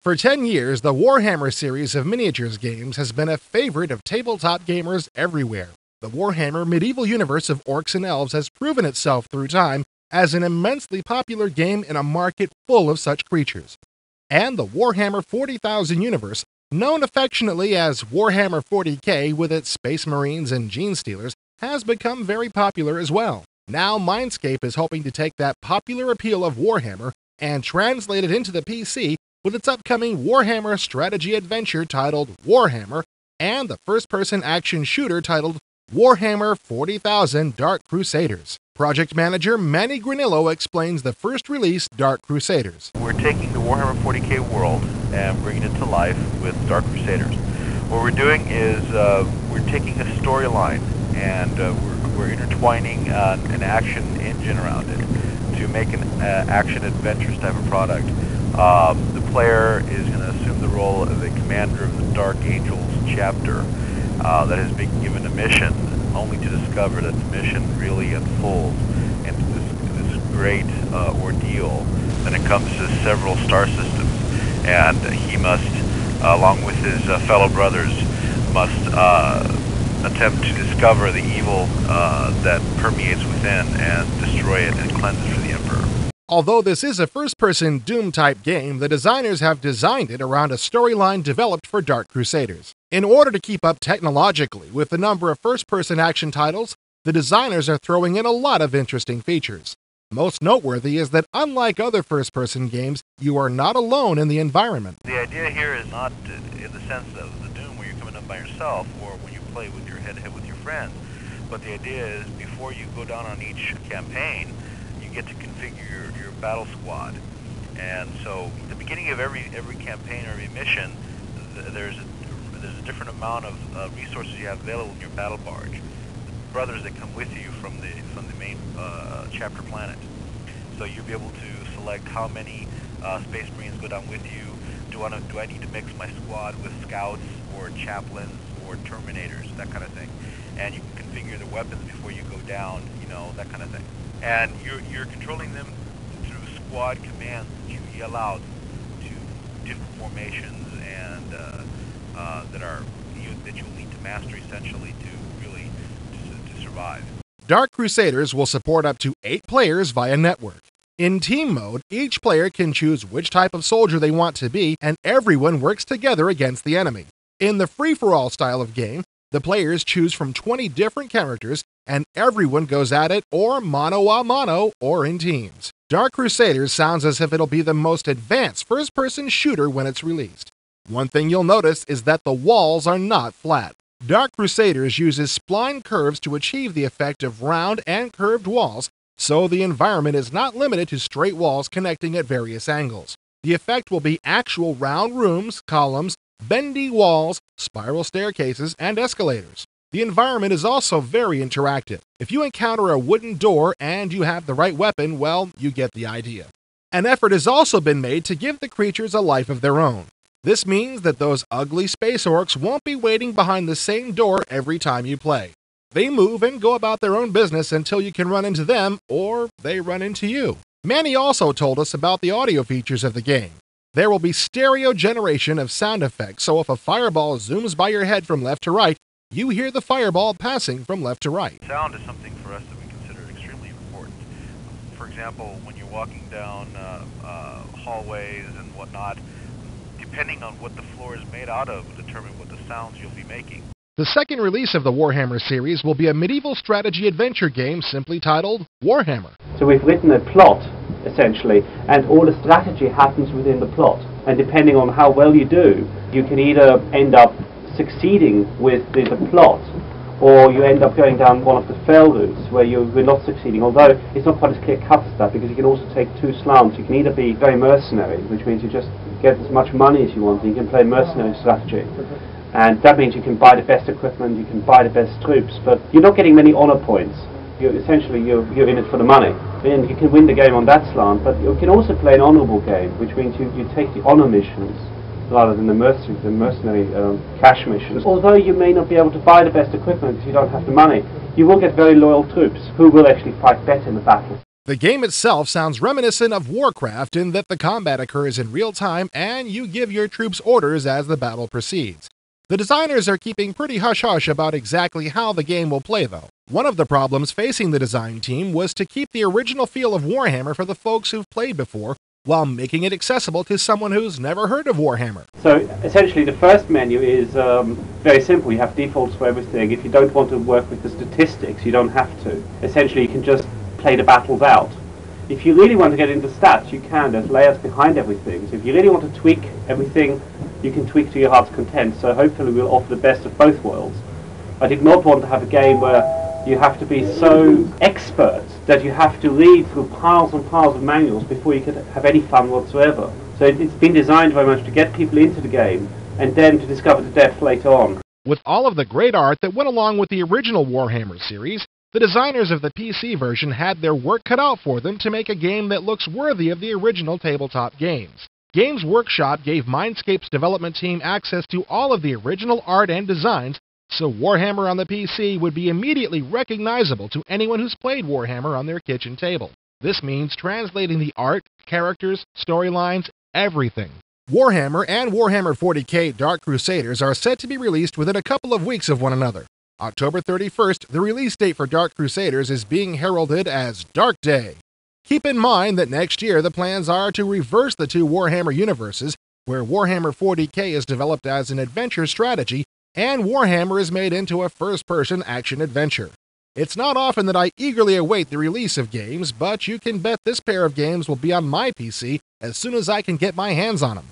For 10 years, the Warhammer series of miniatures games has been a favorite of tabletop gamers everywhere. The Warhammer medieval universe of orcs and elves has proven itself through time as an immensely popular game in a market full of such creatures. And the Warhammer 40,000 universe, known affectionately as Warhammer 40K with its Space Marines and Gene Stealers, has become very popular as well. Now Mindscape is hoping to take that popular appeal of Warhammer and translate it into the PC with its upcoming Warhammer strategy adventure titled Warhammer and the first-person action shooter titled Warhammer 40,000 Dark Crusaders. Project manager Manny Granillo explains the first release, Dark Crusaders. We're taking the Warhammer 40K world and bringing it to life with Dark Crusaders. What we're doing is we're taking a storyline and we're intertwining an action engine around it to make an action adventures type of product. The player is going to assume the role of the commander of the Dark Angels chapter that has been given a mission, only to discover that the mission really unfolds into this great ordeal. Then it comes to several star systems, and he must, along with his fellow brothers, must attempt to discover the evil that permeates within and destroy it and cleanse it for the Emperor. Although this is a first-person Doom-type game, the designers have designed it around a storyline developed for Dark Crusaders. In order to keep up technologically with the number of first-person action titles, the designers are throwing in a lot of interesting features. Most noteworthy is that unlike other first-person games, you are not alone in the environment. The idea here is not in the sense of the Doom where you're coming up by yourself or when you play with your head-to-head with your friends, but the idea is before you go down on each campaign, you get to configure your battle squad. And so at the beginning of every campaign or every mission, there's a different amount of resources you have available in your battle barge. The brothers that come with you from the main chapter planet. So you'll be able to select how many Space Marines go down with you. Do I need to mix my squad with scouts or chaplains or terminators, that kind of thing. And you can configure the weapons before you go down, that kind of thing. And you're controlling them through squad commands that you yell out to different formations and that you'll need to master essentially to really to survive. Dark Crusaders will support up to 8 players via network. In team mode, each player can choose which type of soldier they want to be, and everyone works together against the enemy. In the free-for-all style of game, the players choose from 20 different characters, and everyone goes at it or mano-a-mano or in teams. Dark Crusaders sounds as if it'll be the most advanced first-person shooter when it's released. One thing you'll notice is that the walls are not flat. Dark Crusaders uses spline curves to achieve the effect of round and curved walls, so the environment is not limited to straight walls connecting at various angles. The effect will be actual round rooms, columns, bendy walls, spiral staircases, and escalators. The environment is also very interactive. If you encounter a wooden door and you have the right weapon, well, you get the idea. An effort has also been made to give the creatures a life of their own. This means that those ugly space orcs won't be waiting behind the same door every time you play. They move and go about their own business until you can run into them, or they run into you. Manny also told us about the audio features of the game. There will be stereo generation of sound effects, so if a fireball zooms by your head from left to right, you hear the fireball passing from left to right. Sound is something for us that we consider extremely important. For example, when you're walking down hallways and whatnot, depending on what the floor is made out of will determine what the sounds you'll be making. The second release of the Warhammer series will be a medieval strategy adventure game simply titled Warhammer. So we've written a plot, essentially, and all the strategy happens within the plot. And depending on how well you do, you can either end up succeeding with the plot, or you end up going down one of the fail routes where you're not succeeding, although it's not quite as clear-cut as that, because you can also take two slants. You can either be very mercenary, which means you just get as much money as you want, and you can play mercenary strategy. And that means you can buy the best equipment, you can buy the best troops, but you're not getting many honor points. You're in it for the money. And you can win the game on that slant, but you can also play an honorable game, which means you take the honor missions rather than the mercenary cash missions. Although you may not be able to buy the best equipment because you don't have the money, you will get very loyal troops who will actually fight better in the battle. The game itself sounds reminiscent of Warcraft in that the combat occurs in real time and you give your troops orders as the battle proceeds. The designers are keeping pretty hush-hush about exactly how the game will play, though. One of the problems facing the design team was to keep the original feel of Warhammer for the folks who've played before, while making it accessible to someone who's never heard of Warhammer. So essentially the first menu is very simple. You have defaults for everything. If you don't want to work with the statistics, you don't have to. Essentially you can just play the battles out. If you really want to get into stats, you can. There's layers behind everything. So if you really want to tweak everything, you can tweak to your heart's content. So hopefully we'll offer the best of both worlds. I did not want to have a game where you have to be so expert that you have to read through piles and piles of manuals before you can have any fun whatsoever. So it's been designed very much to get people into the game and then to discover the depth later on. With all of the great art that went along with the original Warhammer series, the designers of the PC version had their work cut out for them to make a game that looks worthy of the original tabletop games. Games Workshop gave Mindscape's development team access to all of the original art and designs, so Warhammer on the PC would be immediately recognizable to anyone who's played Warhammer on their kitchen table. This means translating the art, characters, storylines, everything. Warhammer and Warhammer 40k Dark Crusaders are set to be released within a couple of weeks of one another. October 31st, the release date for Dark Crusaders is being heralded as Dark Day. Keep in mind that next year the plans are to reverse the two Warhammer universes, where Warhammer 40k is developed as an adventure strategy and Warhammer is made into a first-person action-adventure. It's not often that I eagerly await the release of games, but you can bet this pair of games will be on my PC as soon as I can get my hands on them.